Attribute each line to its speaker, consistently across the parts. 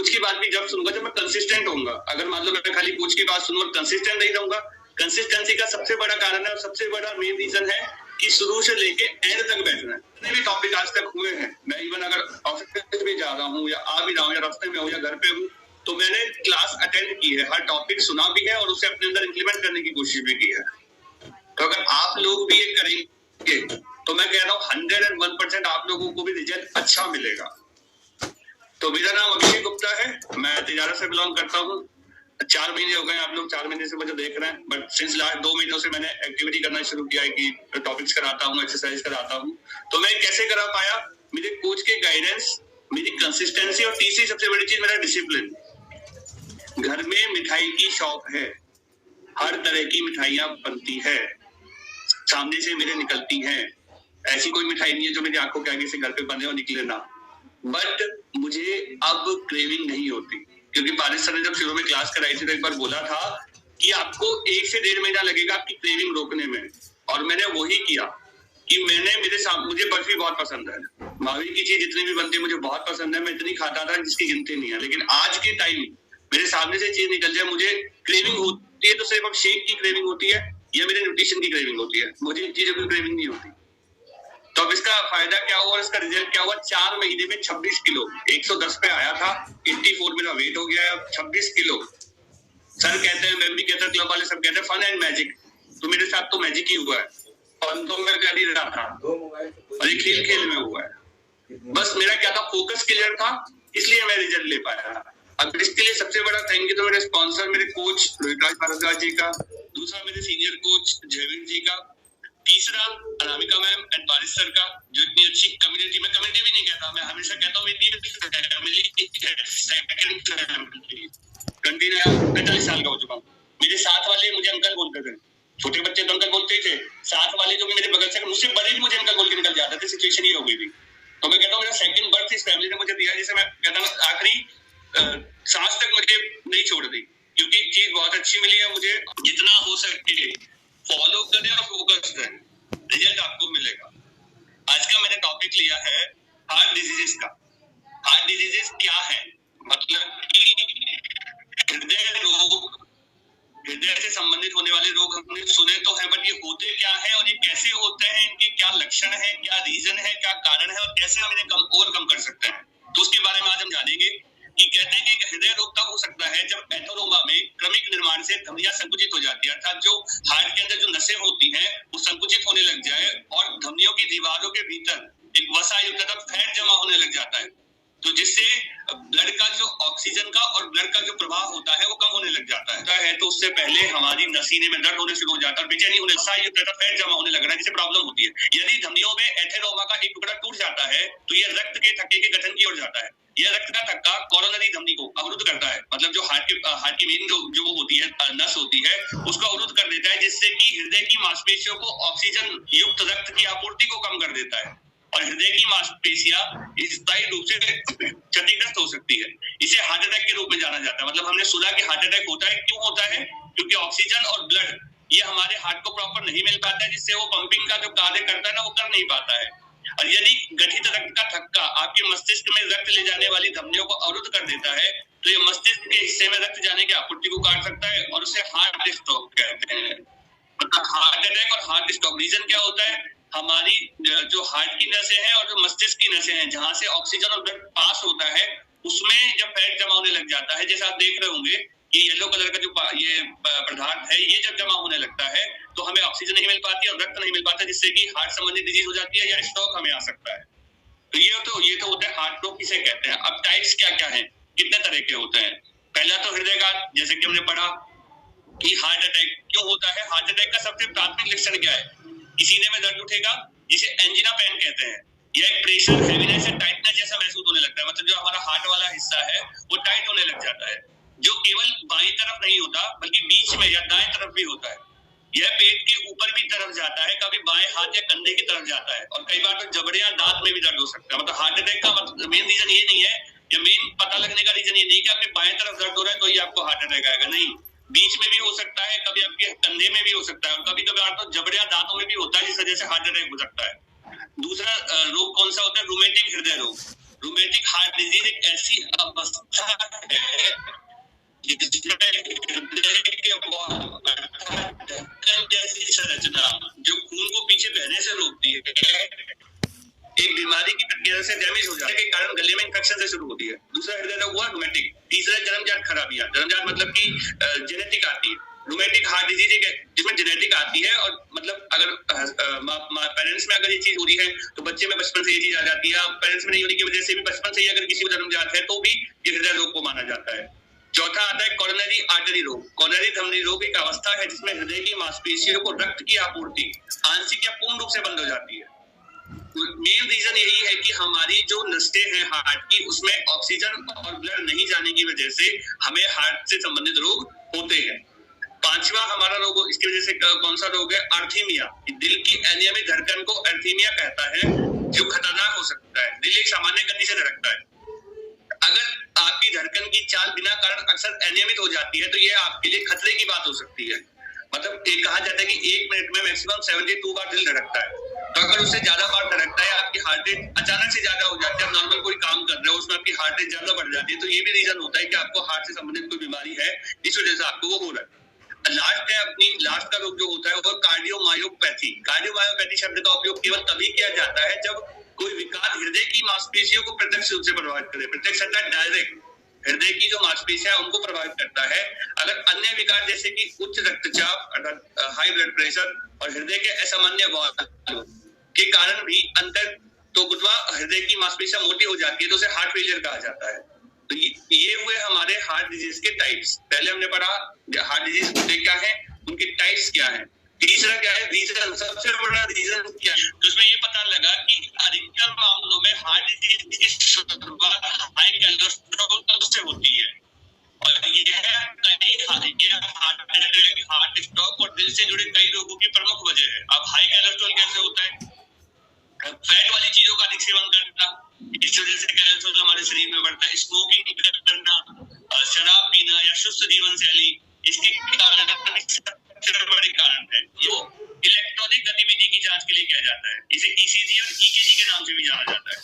Speaker 1: Coach की बात भी जब सुनूंगा जब मैं कंसिस्टेंट होऊंगा। अगर मान लो मैं खाली कोच की बात सुनूंगा, कंसिस्टेंट नहीं रहूंगा। कंसिस्टेंसी का सबसे बड़ा कारण है और सबसे बड़ा मेन रीजन है कि शुरू से लेके एंड तक बैठना है। जितने भी टॉपिक आज तक हुए हैं, मैं इवन अगर ऑफिस भी जा रहा हूँ या आ भी रहा हूँ या रास्ते में हूँ या घर पे हूँ, तो मैंने क्लास अटेंड की है, हर टॉपिक सुना भी है और उसे अपने अंदर इम्प्लीमेंट करने की कोशिश भी की है। तो अगर आप लोग भी ये करेंगे तो मैं कह रहा हूँ 101% आप लोगों को भी रिजल्ट अच्छा मिलेगा। तो मेरा नाम अभिषेक गुप्ता है, मैं तिजारत से बिलोंग करता हूँ। 4 महीने हो गए, आप लोग 4 महीने से मुझे देख रहे हैं, बट सिंस लास्ट 2 महीनों से मैंने एक्टिविटी करना शुरू किया है कि टॉपिक्स कराता हूँ, एक्सरसाइज कराता हूँ। तो मैं कैसे करा पाया? मेरे कोच के गाइडेंस, मेरी कंसिस्टेंसी और तीसरी सबसे बड़ी चीज मेरा डिसिप्लिन। घर में मिठाई की शॉप है, हर तरह की मिठाइयाँ बनती है, सामने से मेरे निकलती हैं। ऐसी कोई मिठाई नहीं है जो मेरी आंखों के आगे से घर पे बने और निकले ना। बट मुझे अब क्रेविंग नहीं होती, क्योंकि पारिस सर ने जब शुरू में क्लास कराई थी तो एक बार बोला था कि आपको 1 से 1.5 महीना लगेगा आपकी क्रेविंग रोकने में। और मैंने वही किया कि मैंने मुझे बर्फी बहुत पसंद है, महावीर की चीज जितनी भी बनती है मुझे बहुत पसंद है, मैं इतनी खाता था जिसकी गिनती नहीं है। लेकिन आज के टाइम मेरे सामने से चीज निकल जाए, मुझे क्रेविंग होती है तो सिर्फ अब शेक की क्रेविंग होती है या मेरे न्यूट्रिशन की क्रेविंग होती है, मुझे इन चीजों की क्रेविंग नहीं होती। तो अब इसका फायदा क्या हुआ और इसका रिजल्ट क्या हुआ? 4 महीने में 26 किलो, 110 पे आया था, 84 मेरा वेट हो गया है, अब 26 किलो। सर कहते हैं, मैं भी कहता, क्लब वाले सब कहते हैं फन एंड मैजिक। तो मेरे साथ तो मैजिक ही हुआ है, फन तो मैं कर ही रहा था और ये खेल खेल में हुआ है। बस मेरा क्या था, फोकस क्लियर था, इसलिए मैं रिजल्ट ले पाया। अब इसके लिए सबसे बड़ा थैंक यू तो मेरे स्पॉन्सर, मेरे कोच रोहित भारद्वाज जी का, दूसरा मेरे सीनियर कोच जयवीर जी का, तीसरा Anamika ma'am and Paris sir का, जो इतनी अच्छी कम्युनिटी, मैं कम्युनिटी भी नहीं कहता, मैं हमेशा कहता हूँ मेरी फैमिली, सेकंड फैमिली। 45 साल का हो चुका हूँ। मेरे साथ वाले मुझे अंकल बोलते थे, छोटे बच्चे तो अंकल बोलते ही थे, साथ वाले जो भी मेरे बगल से मुझसे बड़े भी मुझे अंकल बोल के निकल जाते थे। सिचुएशन ये हो गई थी। तो मैं कहता हूँ मेरा सेकंड बर्थ इस फैमिली ने मुझे दिया, जिसे मैं कहता हूँ आखिरी सांस तक मुझे नहीं छोड़ दी, क्योंकि चीज बहुत अच्छी मिली है मुझे। जितना हो सके फॉलो करें और फोकस करें, रिजल्ट आपको मिलेगा। आज का मैंने टॉपिक लिया है हार्ट डिजीजेस का। हार्ट डिजीजेस क्या है? मतलब कि हृदय रोग, हृदय से संबंधित होने वाले रोग हमने सुने तो है, बट ये होते क्या है और ये कैसे होते हैं, इनके क्या लक्षण है, क्या रीजन है, क्या कारण है और कैसे हम इन्हें ओवरकम कर सकते हैं, तो उसके बारे में आज हम जानेंगे। कि कहते हैं कि हृदय रोग तब हो सकता है जब एथेरोमा में क्रमिक निर्माण से धमनियां संकुचित हो जाती है, अर्थात जो हार्ट के अंदर जो नसें होती हैं वो संकुचित होने लग जाए और धमनियों की दीवारों के भीतर एक वसायुक्त फैट जमा होने लग जाता है, तो जिससे ब्लड का जो ऑक्सीजन का और ब्लड का जो प्रवाह होता है वो कम होने लग जाता है। तो उससे पहले हमारी नसीने में दर्द होने शुरू हो जाता है, बेचैनी होने, वसायुक्त फैट जमा होने लग रहा है, जिससे प्रॉब्लम होती है। यदि धमनियों में एथेरोमा का एक टुकड़ा टूट जाता है तो यह रक्त के थक्के के गठन की ओर जाता है। यह रक्त का थक्का कोरोनरी धमनी को अवरुद्ध करता है, मतलब जो हार्ट की मेन जो वो होती है नस होती है उसको अवरुद्ध कर देता है, जिससे कि हृदय की मांसपेशियों को ऑक्सीजन युक्त रक्त की आपूर्ति को कम कर देता है और हृदय की मांसपेशियां स्थायी रूप से क्षतिग्रस्त हो सकती है। इसे हार्ट अटैक के रूप में जाना जाता है। मतलब हमने सुना कि हार्ट अटैक होता है, क्यों होता है? क्योंकि ऑक्सीजन और ब्लड ये हमारे हार्ट को प्रॉपर नहीं मिल पाता है, जिससे वो पंपिंग का जो कार्य करता है ना वो कर नहीं पाता है। और यदि गठित रक्त का थक्का आपके मस्तिष्क में रक्त ले जाने वाली धमनियों को अवरुद्ध कर देता है तो ये मस्तिष्क के हिस्से में रक्त जाने की आपूर्ति को काट सकता है और उसे हार्ट स्ट्रोक कहते हैं। मतलब हार्ट अटैक और हार्ट स्ट्रोक रीजन क्या होता है? हमारी जो हार्ट की नसें हैं और जो मस्तिष्क की नसें हैं जहां से ऑक्सीजन और ब्लड पास होता है उसमें जब फैट जमा होने लग जाता है, जैसे आप देख रहे होंगे कि येलो कलर का जो ये पदार्थ है ये जब जमा होने लगता है तो हमें ऑक्सीजन नहीं मिल पाती और रक्त नहीं मिल पाता, जिससे कि हार्ट संबंधी डिजीज हो जाती है या स्ट्रोक हमें आ सकता है। तो ये तो होता है हार्ट रोग, किसे कहते हैं। अब टाइप्स क्या क्या है, कितने तरह के होते हैं? पहला तो हृदयघात, जैसे कि हमने पढ़ा कि हार्ट अटैक क्यों होता है। हार्ट अटैक का सबसे प्राथमिक लक्षण क्या है? सीने में दर्द उठेगा, जिसे एंजिना पेन कहते हैं। यह एक प्रेशर, हेवीनेस या टाइटनेस जैसा महसूस होने लगता है, मतलब जो हमारा हार्ट वाला हिस्सा है वो टाइट होने लग जाता है, जो केवल बाईं तरफ नहीं होता बल्कि बीच में या दाएं तरफ भी होता है। यह पेट के ऊपर भी तरफ जाता है, कभी बाएं हाथ या कंधे की तरफ जाता है और कई बार तो जबड़े या दांत में भी दर्द हो सकता है। मतलब हार्ट अटैक का मतलब मेन रीजन ये नहीं है, या मेन पता लगने का रीजन ये नहीं कि आपके बाएं तरफ दर्द हो रहा है तो ये आपको हार्ट अटैक आएगा, नहीं। बीच में भी हो सकता है, कभी आपके कंधे में भी हो सकता है और कभी कभी तो जबड़े या दांतों में भी होता है, जिस वजह से हार्ट अटैक हो सकता है। दूसरा रोग कौन सा होता है? रोमेटिक हृदय रोग। रूमेटिक हार्ट डिजीज एक ऐसी अवस्था है जिसमें हृदय के ढक्कन जैसी संरचना जो खून को पीछे बहने से रोकती है, एक बीमारी की प्रक्रिया से डैमेज हो जाने के कारण गले में इंफेक्शन से शुरू होती है। दूसरा हृदय रोग हुआ रूमेटिक। तीसरा जन्मजात खराबियां। जन्मजात मतलब कि जेनेटिक आती है। रूमेटिक हार्ट डिजीज एक जिसमें जेनेटिक आती है और मतलब अगर पेरेंट्स में अगर ये चीज हो रही है तो बच्चे में बचपन से ये चीज आ जाती है। पेरेंट्स में नहीं होने की वजह से भी बचपन से ही अगर किसी को जन्मजात है तो भी ये हृदय रोग को माना जाता है। चौथा आता है कोरोनरी आर्टरी रोग। कोरोनरी धमनी रोग एक अवस्था है जिसमें हृदय की मांसपेशियों को रक्त की आपूर्ति आंशिक या पूर्ण रूप से बंद हो जाती है। मेन रीजन यही है कि हमारी जो नसें हैं हार्ट की उसमें ऑक्सीजन और ब्लड नहीं जाने की वजह से हमें हार्ट से संबंधित रोग होते हैं। पांचवा हमारा रोग इसकी वजह से कौन सा रोग है? अर्थीमिया। दिल की अनियमित धड़कन को अर्थीमिया कहता है, जो खतरनाक हो सकता है। दिल एक सामान्य गति से धड़कता है। अगर आपकी धड़कन की चाल बिना कारण अक्सर अनियमित हो जाती है तो यह आपके लिए खतरे की बात हो सकती है। मतलब कहा जाता है कि 1 मिनट में मैक्सिमम 72 बार दिल धड़कता है। तो अगर उससे ज्यादा बार धड़कता है, आपकी हार्ट रेट अचानक से ज्यादा हो जाती है, आप नॉर्मल कोई काम कर रहे हो उसमें आपकी हार्ट रेट ज्यादा बढ़ जाती है, तो ये भी रीजन होता है कि आपको हार्ट से संबंधित कोई बीमारी है, इस वजह से आपको वो हो रहा है। लास्ट का रोग जो होता है वो कार्डियोमायोपैथी। कार्डियोमायोपैथी शब्द का उपयोग केवल तभी किया जाता है जब कोई विकार हृदय की मांसपेशियों को प्रत्यक्ष रूप से प्रभावित करे। प्रत्यक्ष अर्थात डायरेक्ट हृदय की जो मांसपेशियां उनको प्रभावित करता है। अगर अन्य विकार जैसे कि उच्च रक्तचाप अर्थात हाई ब्लड प्रेशर और हृदय के असामान्य वाल्व के कारण भी अंतर तो गुदवा हृदय की मांसपेशियां मोटी हो जाती है तो उसे हार्ट फेलियर कहा जाता है। तो ये हुए हमारे हार्ट डिजीज के टाइप्स। पहले हमने पढ़ा हार्ट डिजीज होते क्या है, उनके टाइप्स क्या है। तीसरा क्या है? रीजन। सबसे बड़ा रीजन क्या है? तो उसमें ये पता लगा कि अधिकतर मामलों में हार्ट डिजीज की शुरुआत हाई कोलेस्ट्रॉल से होती है और ये हार्ट अटैक, हार्ट स्ट्रोक और दिल से जुड़े कई रोगों की प्रमुख वजह है। अब हाई कोलेस्ट्रॉल कैसे होता है? फैट वाली चीजों का अधिक सेवन करना, इस वजह से कोलेस्ट्रॉल हमारे शरीर में बढ़ता है। स्मोकिंग करना, शराब पीना या सुस्त जीवन शैली, इसके सबसे बड़े कारण है। जो इलेक्ट्रॉनिक गतिविधि की जांच के लिए किया जाता है, इसे ईसीजी और ईकेजी के नाम से भी जाना जाता है।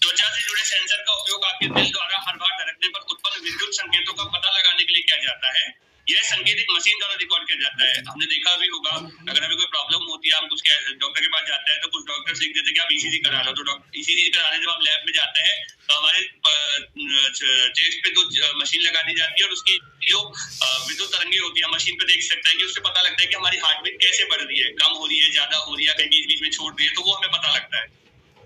Speaker 1: त्वचा से जुड़े सेंसर का उपयोग आपके दिल द्वारा हर बार धड़कने पर उत्पन्न विद्युत संकेतों का पता लगाने के लिए किया जाता है। यह संकेत एक मशीन द्वारा रिकॉर्ड किया जाता है। हमने देखा भी होगा, अगर हमें कोई प्रॉब्लम होती है, हम कुछ डॉक्टर के पास जाते हैं तो कुछ डॉक्टर लिख देते हैं कि आप ईसीजी करा लो। तो ईसीजी कराने जब आप लैब में जाते हैं तो हमारे चेस्ट पे दो मशीन लगा दी जाती है और उसकी जो विद्युत तरंगे होती है मशीन पे देख सकते हैं कि उससे पता लगता है कि हमारी हार्ट बीट कैसे बढ़ रही है, कम हो रही है, ज्यादा हो रही है, कहीं बीच बीच में छोड़ रही है, तो वो हमें पता लगता है।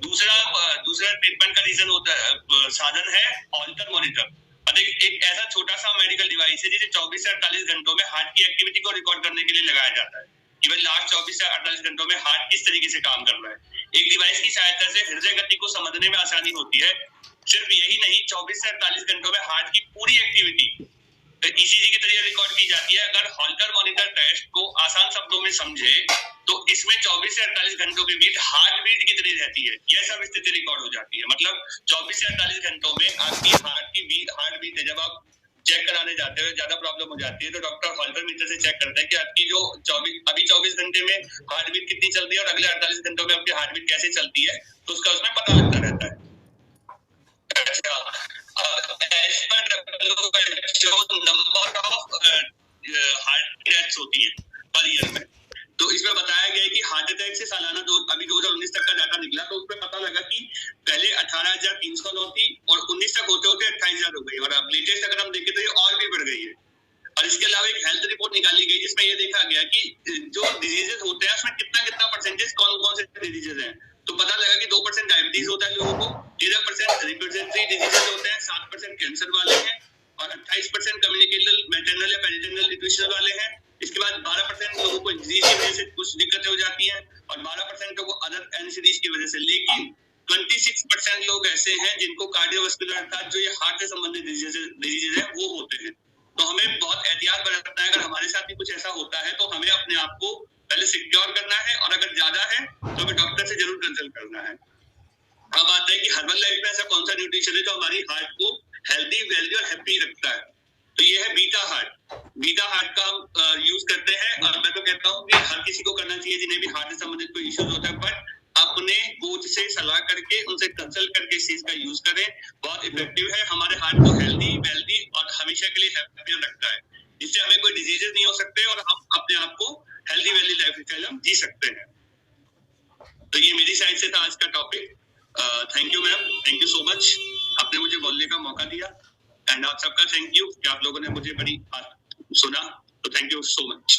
Speaker 1: दूसरा ट्रीटमेंट का रीजन होता है, साधन है हॉल्टर मॉनिटर। एक ऐसा छोटा सा मेडिकल डिवाइस है जिसे 24 से 48 घंटों में हार्ट की एक्टिविटी को रिकॉर्ड करने के लिए लगाया जाता है कि भाई लास्ट 24 से 48 घंटों में हार्ट किस तरीके से काम कर रहा है। एक डिवाइस की सहायता से हृदय गति को समझने में आसानी होती है। सिर्फ यही नहीं, 24 से 48 घंटों में हार्ट की पूरी एक्टिविटी ईसीजी के जरिए रिकॉर्ड की जाती है। अगर हॉल्टर मॉनिटर टेस्ट को आसान शब्दों में समझे तो इसमें 24 से 48 घंटों के बीच हार्ट बीट कितनी रहती है यह सब स्थिति रिकॉर्ड हो जाती है। मतलब 24 से 48 घंटों में आपकी हार्ट बीट है। जब आप चेक कराने जाते हो, ज्यादा प्रॉब्लम हो जाती है तो डॉक्टर हॉल्टर मीटर से चेक करता है कि आपकी जो 24 घंटे में हार्ट बीट कितनी चल रही है और अगले 48 घंटों में आपकी हार्ट बीट कैसे चलती है, तो उसका उसमें पता लगता रहता है। नंबर ऑफ हार्ट डेथ्स होती है पर ईयर में, तो इसमें बताया गया है कि हार्ट अटैक से सालाना अभी 2019 तक का डाटा निकला तो उसमें पता लगा कि पहले 18,309 थी और 19 तक होते होते 28,000 हो गई और अब लेटेस्ट अगर हम देखें तो ये और भी बढ़ गई है। और इसके अलावा एक हेल्थ रिपोर्ट निकाली गई जिसमें ये देखा गया कि जो डिजीजेस होते हैं उसमें कितना परसेंटेज कौन से डिजीजेस हैं। तो पता लगा कि 2% डायबिटीज होता है लोगों को, 13% रिस्पिरेटरी डिजीजेस होते हैं, 7% कैंसर वाले हैं और 28% कम्युनिकेबल मैटरनल या पेरिटोनियल न्यूट्रिशन वाले हैं। इसके बाद 12% लोगों को डिजीज की वजह से कुछ दिक्कतें हो जाती हैं और 12% लोगों को अदर एनसीडीज की वजह से। लेकिन 26% लोग ऐसे हैं जिनको कार्डियोवास्कुलर अर्थात जो ये हार्ट से संबंधित डिजीजेस है वो होते हैं। तो हमें बहुत एहतियात बरतना है। अगर हमारे साथ भी कुछ ऐसा होता है तो हमें अपने आप को पहले सिक्योर करना है और अगर ज्यादा है तो हमें डॉक्टर से जरूर कंसल्ट करना है। अब आता है कि हर्बल लाइफ में ऐसा कौन सा न्यूट्रिशन है जो हमारी हार्ट को हेल्दी, वेल्दी और हैप्पी रखता है। तो ये है बीटा हार्ट। बीटा हार्ट का हम यूज करते हैं और मैं तो कहता हूँ कि हर किसी को करना चाहिए जिन्हें भी हार्ट से संबंधित कोई इश्यूज होता है। बट अपने कोच से सलाह करके उनसे कंसल्ट करके इस चीज का यूज करें। बहुत इफेक्टिव है, हमारे हार्ट को हेल्दी वेल्दी और हमेशा के लिए हैप्पी रखता है, जिससे हमें कोई डिजीजेस नहीं हो सकते और हम अपने आप को हेल्दी वेल्दी लाइफस्टाइल हम जी सकते हैं। तो ये मेरी साइड से था आज का topic. Thank you ma'am, thank you so much, आपने मुझे बोलने का मौका दिया। एंड आप सबका थैंक यू कि आप लोगों ने मुझे बड़ी बात सुना, तो थैंक यू सो मच।